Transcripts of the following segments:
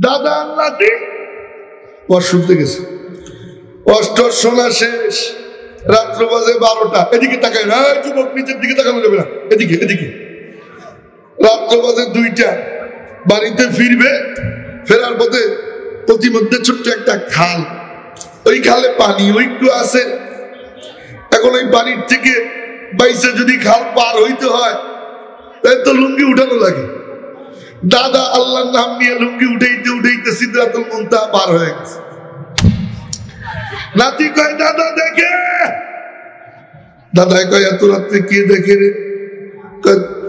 দাদা নাতি ওয়াজ শুনতে গেছে, অষ্টর শোনা শেষ, রাত্র বাজে 12টা। এদিকে তাকায় না, যুবক নিচের দিকে তাকানো যাবে না, এদিকে এদিকে। রাত্র বাজে 2টা, বাড়িতে ফিরবে, ফেরার পথে প্রতিমধ্যে ছোট্ট একটা খাল, ওই খালে পানি একটু আছে। এখন ওই বাড়ির থেকে বাইসে যদি খাল পার হইতে হয় তাই তো লুঙ্গি উঠানো লাগে। দাদা আল্লাহর নাম নিয়ে লুঙ্গি উঠাইতে উঠাইতে সিদরাতুল মুনতাহা পার হয়ে গেছে। নাতি কয় দাদা দেখে, দাদা কয় এত রাত্রে কে দেখে রে?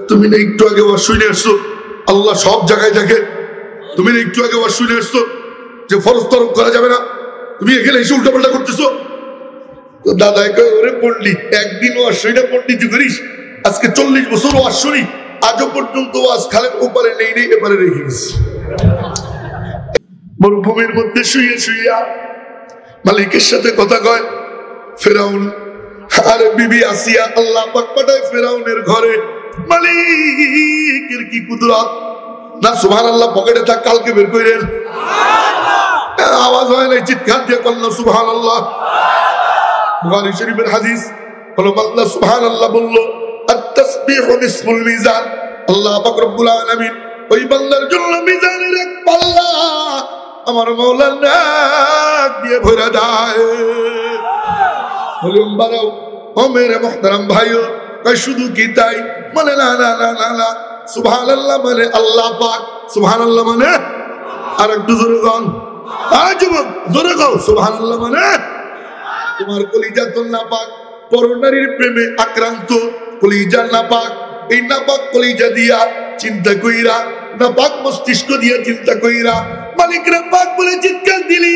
তুমি না একটু আগে ওয়াজ শুনে আসছো, আল্লাহ সব জায়গায় দেখে। তুমি না একটু আগে ওয়াজ শুনে আসছো যে ফরজ তরক করা যাবে না, তুমি এখানে এসে উল্টাপাল্টা করতেছো। তো দাদা কয় ওরে পণ্ডিত, একদিন ওয়াজ শুনে পণ্ডিত করিস, আজকে 40 বছর ওয়াজ শুনি, আজও পর্যন্ত ওয়াজ খালের ওপারে নেই নেই এপারে রেখে গেছে। মরুভূমির মধ্যে শুয়ে শুইয়া মালিকের সাথে কথা কয়। ফেরাউন আর বিবি আসিয়া আল্লাহ পাক পাঠায় ফেরাউনের ঘরে। মালিকের কি কুদরত না, সুবহানাল্লাহ। পকেটে থাক, কালকে বের কইরেন। আওয়াজ হয় নাই, চিৎকার দিয়ে বললেন সুবহানাল্লাহ। বুখারী শরীফের হাদিস হলো, আল্লাহ সুবহানাল্লাহ বলল, আত-তাসবিহু নিসফুল মিজান। আল্লাহ পাক রব্বুল আলামিন ওই বান্দার জন্য মিজানের এক পাল্লা আমার মাওলার নাক দিয়ে ভরে দেয়। ভলিউম বাড়াও ও মেরে মুহতারাম ভাইও। শুধু কি তাই? মানে না না না না না, সুবহানাল্লাহ মানে আল্লাহ পাক, সুবহানাল্লাহ মানে আর একটু জোরে গান, আর যুবক জোরে গাও, সুবহানাল্লাহ মানে তোমার কলিজা তো নাপাক, পরনারীর প্রেমে আক্রান্ত কলিজা নাপাক। এই নাপাক কলিজা দিয়া চিন্তা কইরা, নাপাক মস্তিষ্ক দিয়া চিন্তা কইরা মালিকরা পাক বলে চিৎকার দিলি।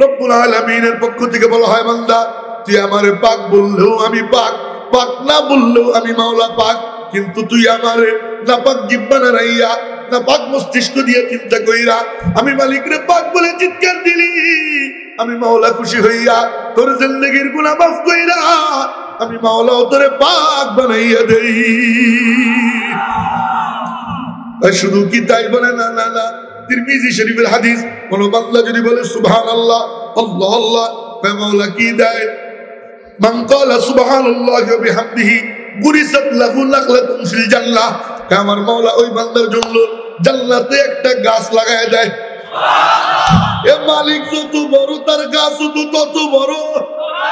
রব্বুল আলামিনের পক্ষ থেকে বলা হয়, বান্দা তুই আমারে পাক বললেও আমি পাক, পাক না বললেও আমি মাওলা পাক। কিন্তু তুই আমারে নাপাক জিহ্বা নাড়াইয়া, নাপাক মস্তিষ্ক দিয়া চিন্তা কইরা আমি মালিকরে পাক বলে চিৎকার দিলি। আমি মাওলা খুশি হইয়া তোর জিন্দেগির গুনাহ মাফ কইরা আমি মাওলা তোরে পাক বানাইয়া দেই। শুধু কি তাই? বলে না না না, তিরমিজি শরীফের হাদিস, কোন বান্দা যদি বলে সুবহানাল্লাহ আল্লাহ আল্লাহ, মাওলা কি দেয়? মান ক্বালা সুবহানাল্লাহি ওয়া বিহামদিহি গুরিসাত লাহু নাখলাতুন ফিল জান্নাহ। আমার মাওলা ওই বান্দার জন্য জান্নাতে একটা গাছ লাগায় দেয়। এ মালিক যত বড় তার গাছ তত বড়।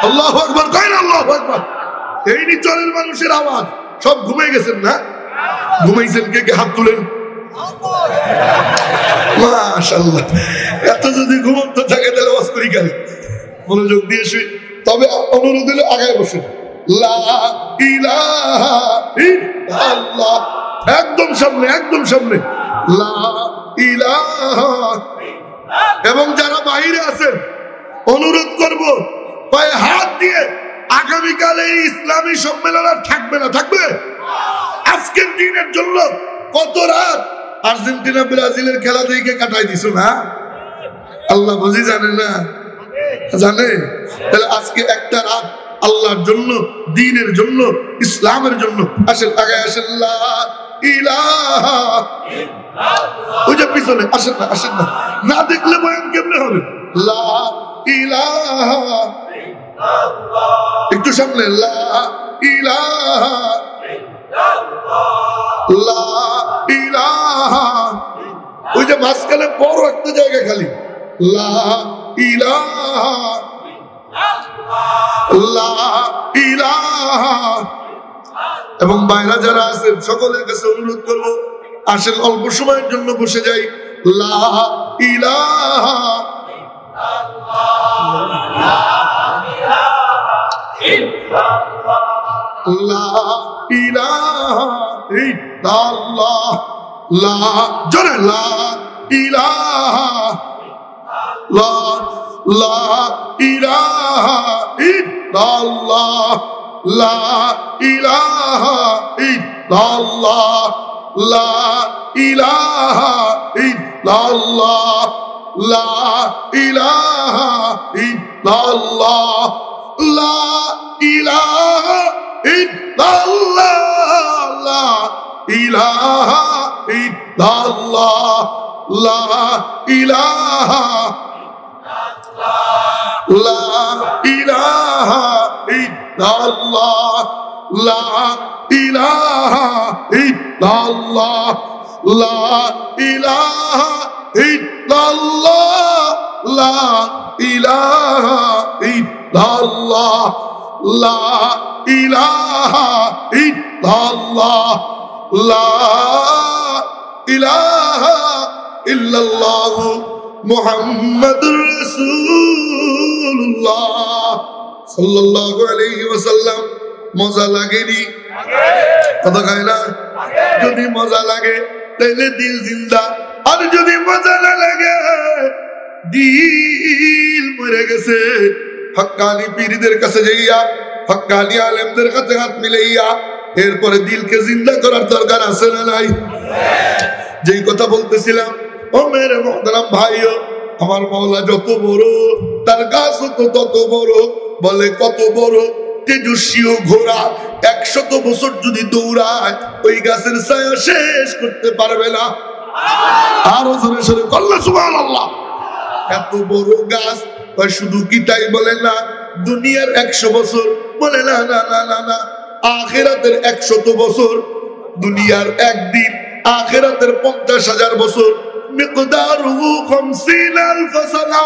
আল্লাহু আকবার, কয় না আল্লাহু আকবার। এই নিচরের মানুষের আওয়াজ, সব ঘুমিয়ে গেছেন না? ঘুমাইছেন কে কে? হাত তুলেন। মাশাআল্লাহ। এত যদি ঘুমন্ত থাকে তাহলে ওয়াজ করি কেন? মনোযোগ দিয়ে শুই। তবে অনুরোধ হলো আগায় বসুন। লা ইলাহা ইল্লাল্লাহ, একদম সামনে, একদম সামনে। লা ইলাহা। এবং যারা বাইরে আছেন অনুরোধ করব, পায়ে হাত দিয়ে আগামীকাল এই ইসলামী সম্মেলন আর থাকবে না? থাকবে। আজকের দিনের জন্য কত রাত আর্জেন্টিনা ব্রাজিলের খেলা দেখে কাটাই দিছো না? আল্লাহ বুঝি জানে না? জানে। তাহলে আজকে একটা রাত আল্লাহর জন্য, দ্বীনের জন্য, ইসলামের জন্য আসেন, আগে আসেন। লা ইলাহা ইল্লাল্লাহ। ওই যে পিছনে আসেন না, আসেন না, না দেখলে বয়ান কেমনে হবে? লা ইলাহা ইল্লাল্লাহ। একটু সামনে। লা ইলাহা ইল্লাল্লাহ, লা ইলাহা। ওই যে মাঝখানে বড় একটা জায়গা খালি, লা ইলাহা লা ইলাহা। এবং বাইরা যারা আছেন সকলের কাছে অনুরোধ করব, আসেন অল্প সময়ের জন্য বসে যাই। লা ইলাহা লা ইলাহা ইল্লাল্লাহ। লা জোরে, লা ইলাহা লা লা ইলাহা ইল্লাল্লাহ। লা ইলাহা ইল্লাল্লাহ। লা ইলাহা ইল্লাল্লাহ। লা ইলাহা ইল্লাল্লাহ। লা ইলাহা ইল্লাল্লাহ। লা ইলাহা ইল্লাল্লাহ। লা ইলাহা লা ইলাহা ইল্লাল্লাহ লা ইলাহা ইল্লাল্লাহ লা ইলাহা ইল্লাল্লাহ লা ইলাহা ইল্লাল্লাহ লা ইলাহা ইল্লাল্লাহ লা ইলাহা ইল্লাল্লাহ মুহাম্মাদুর রাসূলুল্লাহ সাল্লাল্লাহু আলাইহি ওয়াসাল্লাম। মজা লাগেনি? কথা কয় না? যদি মজা লাগে তাহলে দিল জিন্দা, আর যদি মজা না লাগে দিল মরে গেছে। হক্কানি পীরদের কাছে যাইয়া, হক্কানি আলেমদের কাছে হাত মিলাইয়া এরপরে দিলকে জিন্দা করার দরকার আছে না নাই? যেই কথা বলতেছিলাম, ও মেরে মুহতারাম ভাইও, আমার মাওলা যত বড় তার গাছ তত বড়। বলে কত বড়? তেজস্বী ঘোড়া 100 বছর যদি দৌড়ায় ওই গাছের ছায়া শেষ করতে পারবে না। আরো জোরে সরে আল্লাহ সুবহানাল্লাহ। এত বড় গাছ, শুধু কি তাই বলে না? দুনিয়ার 100 বছর বলে না, না না না না, আখিরাতের 100 বছর। দুনিয়ার একদিন, আখিরাতের 50,000 বছর। মিকদারুহু 50,000 সানা।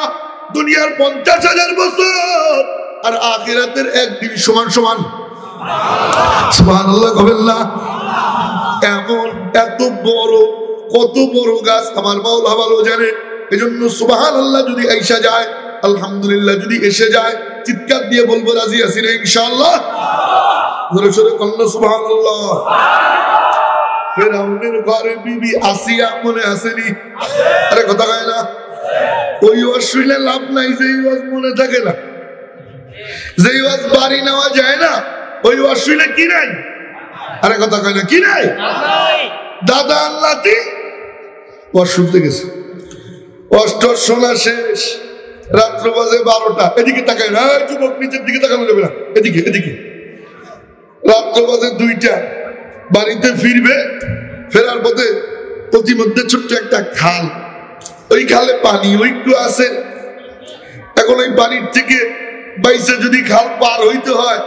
দুনিয়ার 50,000 বছর আর আখিরাতের একদিন সমান সমান। সুবহানাল্লাহ কবেন না? এমন এত বড়, কত বড় গাছ আমার মাওলা ভালো জানে। এজন্য সুবহানাল্লাহ যদি আইসা যায়, আলহামদুলিল্লাহ যদি এসে যায়, চিৎকার দিয়ে বলবো রাজি আছি রে ইনশাআল্লাহ। জোরে সোরে কন্না সুবহানাল্লাহ। ফেরাউনের ঘরে বিবি আসিয়া মনে আসেনি? আরে কথা কয় না? ওই ওয়াজ শুনলে লাভ নাই, যে ওয়াজ মনে থাকে না, যে ওয়াজ বাড়ি নেওয়া যায় না, ওই ওয়াজ শুনলে কি নাই? আরে কথা কয় না, কি নাই? দাদা আল্লাহতি ওয়াজ শুনতে গেছে, অষ্টর শোনা শেষ, রাত্র বাজে 12টা। এদিকে তাকায় না, যুবক নিচের দিকে তাকানো যাবে না, এদিকে এদিকে। রাত্র বাজে 2টা, বাড়িতে ফিরবে, ফেরার পথে প্রতিমধ্যে ছোট্ট একটা খাল, ওই খালে পানি ওই একটু আছে। এখন ওই বাড়ির থেকে বাইসে যদি খাল পার হইতে হয়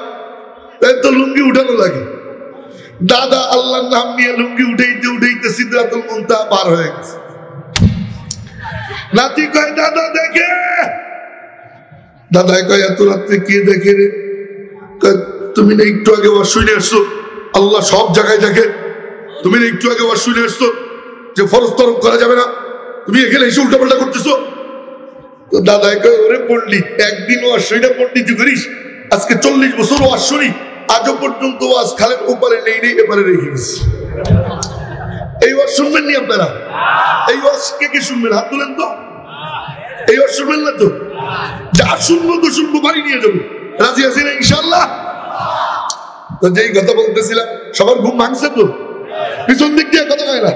তাই তো লুঙ্গি উঠানো লাগে। দাদা আল্লাহর নাম নিয়ে লুঙ্গি উঠাইতে উঠাইতে সিদরাতুল মুনতাহা পার হয়ে গেছে। নাতি কয় দাদা দেখে, দাদা কয় এত রাত্রে কে দেখে রে? তুমি না একটু আগে ওয়াজ শুনে আসছো, আল্লাহ সব জায়গায় দেখে। তুমি না একটু আগে ওয়াজ শুনে আসছো যে ফরজ তরক করা যাবে না, তুমি এখানে এসে উল্টাপাল্টা করতেছো। তো দাদা কয় ওরে পণ্ডিত, একদিন ওয়াজ শুনে পণ্ডিতি করিস, আজকে 40 বছর ওয়াজ শুনি, আজও পর্যন্ত ওয়াজ খালের ওপারে নেই নেই এপারে রেখে গেছি। এই ওয়াজ শুনবেন নি আপনারা? এই ওয়াজ কে কে শুনবেন? হাত তুলেন তো। এই ওয়াজ শুনবেন না তো? যা শুনবো তো শুনবো, বাড়ি নিয়ে যাবো। রাজি আছি না ইনশাআল্লাহ? তো যেই কথা বলতেছিলাম, সবার ঘুম ভাঙছে তো? পিছন দিক দিয়ে কথা কয় না?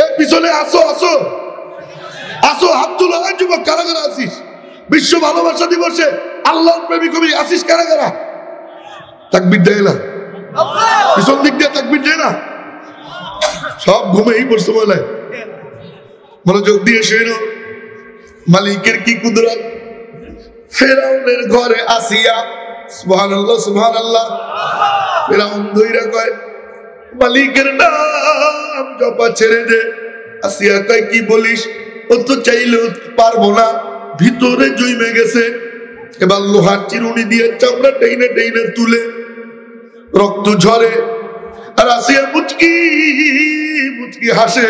এ পিছনে আসো আসো আসো, হাত তুলো। যুবক কারা কারা আসিস? বিশ্ব ভালোবাসা দিবসে আল্লাহর প্রেমিক কবি আসিস কারা কারা? তাকবীর দেয় না? পিছন দিক দিয়ে তাকবীর দেয় না? সব ঘুমেই পড়ছে বলে। মনোযোগ দিয়ে শুনো, মালিকের কি কুদরত। ফেরাউনের ঘরে আসিয়া, সুবহানাল্লাহ সুবহানাল্লাহ। ফেরাউন ধইরা কয় মালিকের নাম জপা ছেড়ে দে। আসিয়া কয় কি বলিস? ও তো চাইলেও পারবো না, ভিতরে জমে গেছে। এবার লোহার চিরুনি দিয়ে চামড়া টেনে টেনে তুলে রক্ত ঝরে, আর আসিয়া মুচকি মুচকি হাসে।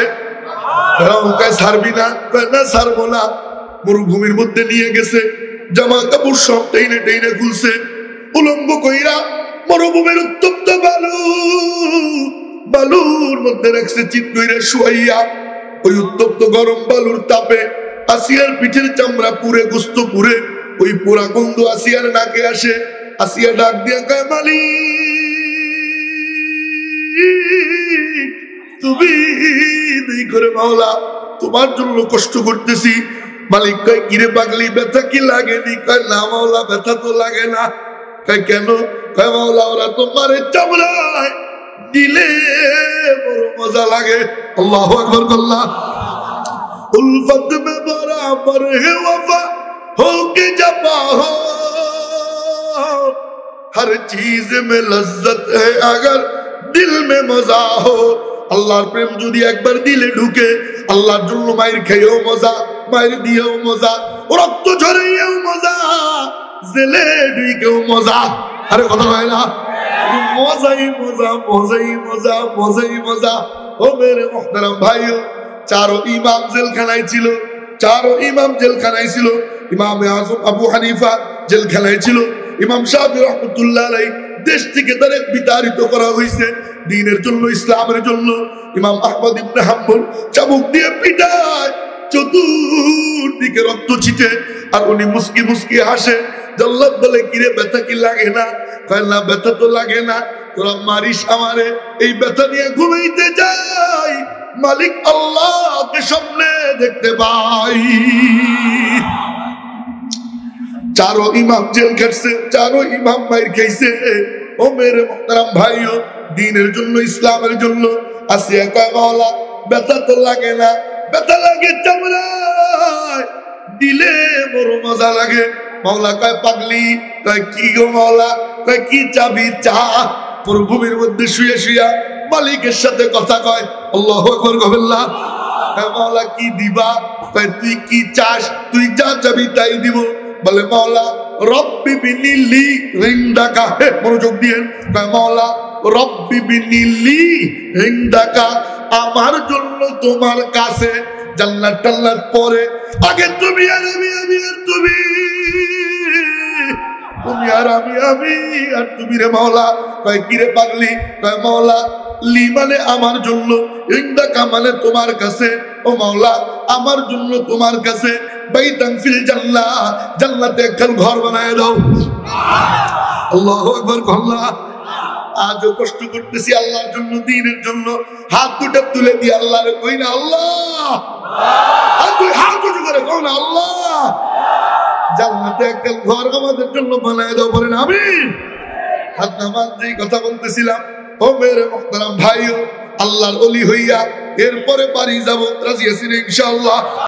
ফেরাউন কয় ছাড়বি না? কয় না ছাড়বো না। মরুভূমির মধ্যে নিয়ে গেছে, জামা কাপড় সব টেনে টেনে খুলছে, উলম্ব কইরা মরুভূমির উত্তপ্ত বালুর মধ্যে রাখছে, চিত কইরা শুয়াইয়া। ওই উত্তপ্ত গরম বালুর তাপে আসিয়ার পিঠের চামড়া পুড়ে, গোস্ত পুড়ে, ওই পোড়া গন্ধ আসিয়ার নাকে আসে। আসিয়া ডাক দিয়া কয় মালিক তুমি নেই করে মাওলা, তোমার জন্য কষ্ট করতেছি। মালিক কয় কিরে পাগলি, ব্যথা কি লাগেনি? কয় না মাওলা, ব্যথা তো লাগে না। কয় কেন? কয় মাওলা ওরা তোমার চামড়ায় দিলে বড় মজা লাগে। আল্লাহু আকবার। আল্লাহ उल्फत में बराबर है वफा हो के जपा हो, हर चीज में लज्जत है अगर दिल में मजा हो। আল্লাহর প্রেম যদি একবার দিলে ঢুকে, আল্লাহর জন্য মায়ের খেয়েও মজা, মায়ের দিয়েও মজা, রক্ত ঝরেও মজা, জেলে ঢুকেও মজা। আরে কথা হয় না, মজাই মজা, মজাই মজা, মজাই মজা। ও মেরে মুহতারাম ভাইও, চারো ইমাম জেলখানায় ছিল, চারো ইমাম জেলখানায় ছিল। ইমাম আজম আবু হানিফা জেলখানায় ছিল, ইমাম শাফি রহমাতুল্লাহ আলাইহি দেশ থেকে তারে বিতাড়িত করা হয়েছে দ্বীনের জন্য, ইসলামের জন্য। ইমাম আহমদ ইবনে হাম্বল চাবুক দিয়ে পিটায়, চতুর্দিকে রক্ত ছিটে, আর উনি মুস্কি মুস্কি হাসে। জল্লাদ বলে, কিরে ব্যথা কি লাগে না? কয় না, ব্যথা তো লাগে না, তোরা মারিস আমারে, এই ব্যথা নিয়ে ঘুমাইতে যাই, মালিক আল্লাহকে স্বপ্নে দেখতে পাই। চারো ইমাম জেল খাটছে, চারো ইমাম মাইর খাইছে। ও মেরে মুহতারাম ভাইও, দ্বীনের জন্য, ইসলামের জন্য। আসিয়া কয়, মাওলা ব্যথা তো লাগে না, ব্যথা লাগে চামড়ায়, দিলে বড় মজা লাগে। মাওলা কয়, পাগলি, কয় কি গো মাওলা? কয় কি চাবি? চা। মরুভূমির মধ্যে শুয়ে শুয়া মালিকের সাথে কথা কয়। আল্লাহু আকবার কবিল্লাহ। কয়, মাওলা কি দিবা? কয়, তুই কি চাস? তুই যা চাবি তাই দিব। বলে, মাওলা রব্বি বিনিলি ইনদাকা। মনোযোগ দিয়ে কয়, মাওলা রব্বি বিনিলি ইনদাকা, আমার জন্য তোমার কাছে জান্নাত টান্নাত পরে আগে তুমি আর আমি, আমি আর তুমি, তুমি আর আমি, আমি আর তুমি রে মাওলা। কয়, কি রে পাগলি? কয়, মাওলা লি মানে আমার জন্য, ইনদাকা মানে তোমার কাছে। ও মাওলা, আমার জন্য তোমার কাছে বাইতান ফিল জান্নাহ, জান্নাতে একখান ঘর বানায় দাও। আল্লাহু আকবার। আল্লাহ, আজও কষ্ট করতেছি আল্লাহর জন্য, দ্বীনের জন্য। হাত দুটো তুলে দিয়ে আল্লাহরে কই না, আল্লাহ। আর তুই হাত উঁচু করে কই না, আল্লাহ জান্নাতে একখান ঘর আমাদের জন্য বানায় দাও। বলেন আমিন। হাত নামান, যেই কথা বলতেছিলাম, ও মেরে মুহতারাম ভাইও, আল্লাহর ওলি হইয়া এরপরে বাড়ি যাব, রাজি আছি ইনশাআল্লাহ।